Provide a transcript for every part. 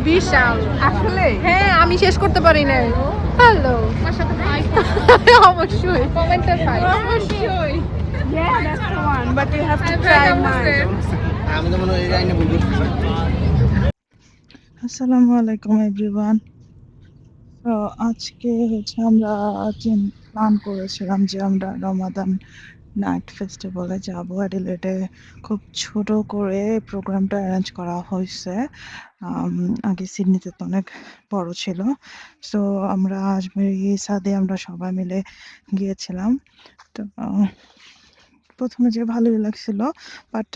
বিশাল আসলে হ্যাঁ আমি শেষ করতে পারি না হ্যালো আমার সাথে ভাই অবশ্যই কমেন্টে ভাই অবশ্যই yeah that's the one but you have to try mine আমি তো মনে হয় এই লাইনে ভুল করছি। আসসালামু আলাইকুম এভরিওয়ান। তো আজকে হচ্ছে আমরা প্ল্যান করেছিলাম যে আমরা রমাদান নাইট ফেস্টিভ্যালে যাব। অ্যাডিলেডে খুব ছোট করে প্রোগ্রামটা অ্যারেঞ্জ করা হয়েছে। আগে সিডনিতে তো অনেক বড় ছিল। সো আমরা আজমেরি সাদে আমরা সবাই মিলে গিয়েছিলাম। তো প্রথমে যে ভালোই লাগছিল, বাট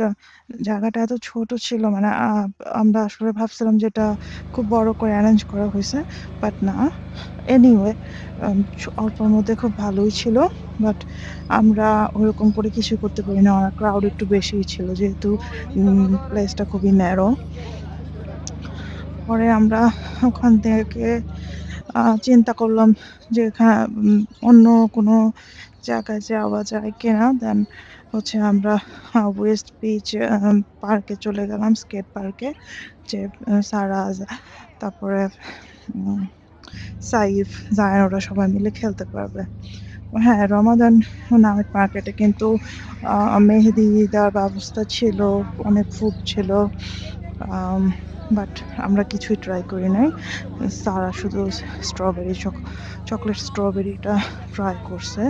জায়গাটা এত ছোট ছিল, মানে আমরা আসলে ভাবছিলাম যে এটা খুব বড় করে অ্যারেঞ্জ করা হয়েছে, বাট না। এনিওয়ে অল্পের মধ্যে খুব ভালোই ছিল, বাট আমরা ওরকম করে কিছু করতে পারি না, ক্রাউড একটু বেশিই ছিল যেহেতু প্লেসটা খুবই ন্যারো। পরে আমরা ওখান থেকে চিন্তা করলাম যে অন্য কোনো জায়গায় যাওয়া যায় কিনা। দেন হচ্ছে আমরা ওয়েস্ট বিচ পার্কে চলে গেলাম, স্কেট পার্কে, যে সারাজ, তারপরে সাইফ, জায়ান, ওরা সবাই মিলে খেলতে পারবে। হ্যাঁ, রমাদান নাইট মার্কেটে কিন্তু মেহেদি দেওয়ার ব্যবস্থা ছিল, অনেক ফুড ছিল, বাট আমরা কিছুই ট্রাই করি নাই। সারা শুধু স্ট্রবেরি চকলেট স্ট্রবেরিটা ট্রাই করছে।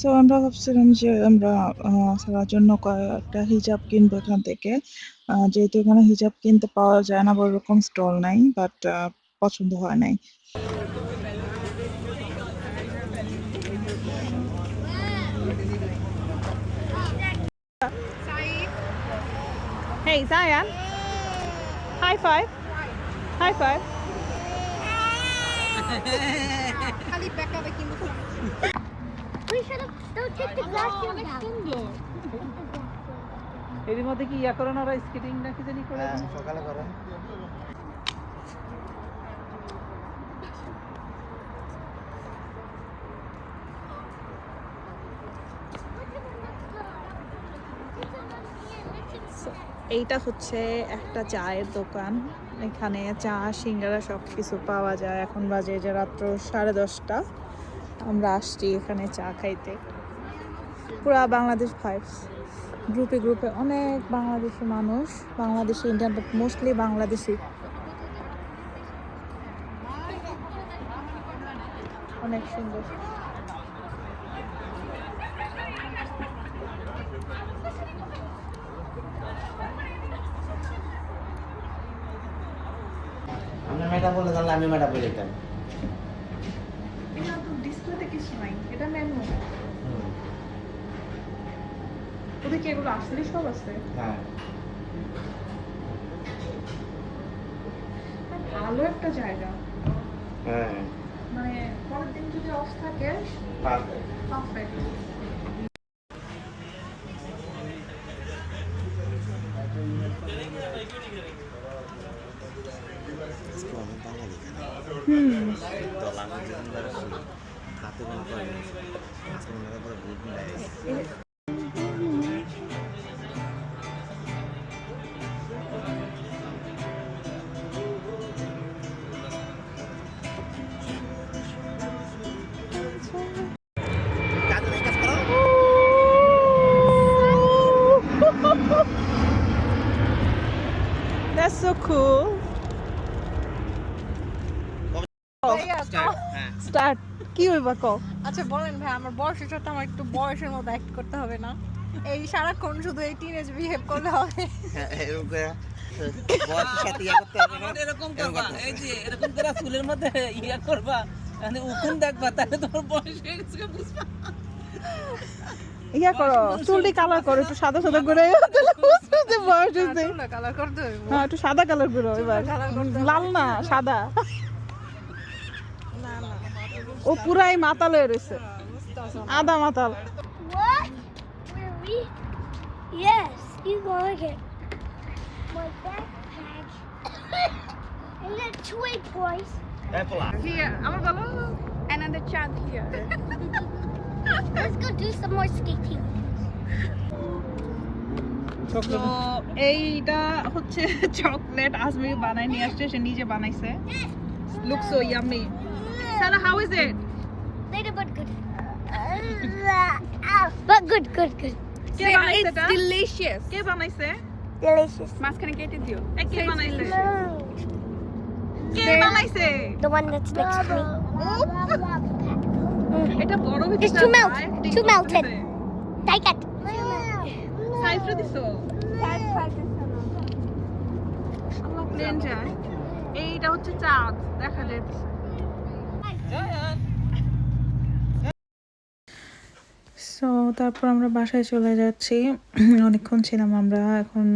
সো আমরা ভাবছিলাম যে আমরা সারার জন্য কয়েকটা হিজাব কিনবো এখান থেকে, যেহেতু এখানে হিজাব কিনতে পাওয়া যায় না, বা ওরকম স্টল নাই, বাট পছন্দ হয় নাই। hey Zayan high five খালি ব্যাকআপে কিন্তু We should have still take the vacuum down. এর মধ্যে কি ইয়া করেন ওরা স্কেটিং না কি জানি করে সকালে করেন। এইটা হচ্ছে একটা চায়ের দোকান। এখানে চা, সিঙ্গারা সব কিছু পাওয়া যায়। এখন বাজে যে রাত্র 10:30। আমরা আসছি এখানে চা খাইতে। পুরা বাংলাদেশ ভাইবস, গ্রুপে গ্রুপে অনেক বাংলাদেশি মানুষ, Bangladeshi Indian, but mostly Bangladeshi. অনেক সুন্দর। আপনি ম্যাডাম বলে তাহলে আমি ম্যাডাম বলে দিতাম। এটা তো ডিসপ্লেতে কিছু নাই, এটা মেনু। ওদের কি এগুলো আসলে সব আছে? হ্যাঁ, ভালো একটা জায়গা, হ্যাঁ, মানে পরের দিন যদি অফ থাকে perfect. Perfect. That's so cool. Start. কি হইবা কও? আচ্ছা বলেন ভাই, আমার বয়সের সাথে আমার একটু বয়সের মতো অ্যাক্ট করতে হবে না? এই সারাক্ষণ শুধু এই টিনেজ বিহেভ করলে হবে? এরকম করে বয়সের সাথে ইয়া করতে হবে না এরকম করবা এই যে এরকম করে চুলের মধ্যে ইয়া করবা মানে উকুন দেখবা তাহলে তোমার বয়স হয়ে গেছে বুঝবা ইয়া করো চুলটি কালার করো একটু সাদা সাদা করে বুঝতে বয়স হয়েছে কালার করতে হইব হ্যাঁ একটু সাদা কালার করো এবার লাল না সাদা ও পুরাই মাতাল হয়ে রয়েছে আদা মাতাল What? Were we? Yes, you go again. My backpack. And the toy boys. Here, আমার বলো another child here. Let's go do some more skating. তো এইটা হচ্ছে চকলেট আজমি বানাই নিয়ে আসছে সে নিজে বানাইছে look so yummy Sara how is it Later, but good. But good. কে বানাইছে এটা Delicious. কে বানাইছে Delicious. মাঝখানে কেটে দিও। এই কে বানাইছে No. কে বানাইছে The one that's next to me. এটা বড় হইছে It's too melted. Take it. সাইফরে দিছো আল্লাহ প্লেন যায় এইটা হচ্ছে চাঁদ দেখা যাইতেছে সো তারপর আমরা বাসায় চলে যাচ্ছি অনেকক্ষণ ছিলাম আমরা এখন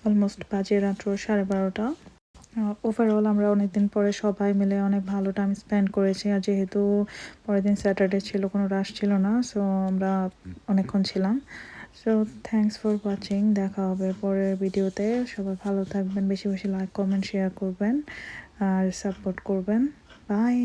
অলমোস্ট বাজে রাত 12:30 ওভারঅল আমরা অনেকদিন পরে সবাই মিলে অনেক ভালো টাইম স্পেন্ড করেছি আর যেহেতু পরের দিন স্যাটারডে ছিল কোনো রাশ ছিল না সো আমরা অনেকক্ষণ ছিলাম সো থ্যাঙ্কস ফর ওয়াচিং দেখা হবে পরের ভিডিওতে সবাই ভালো থাকবেন বেশি বেশি লাইক কমেন্ট শেয়ার করবেন আর সাপোর্ট করবেন বাই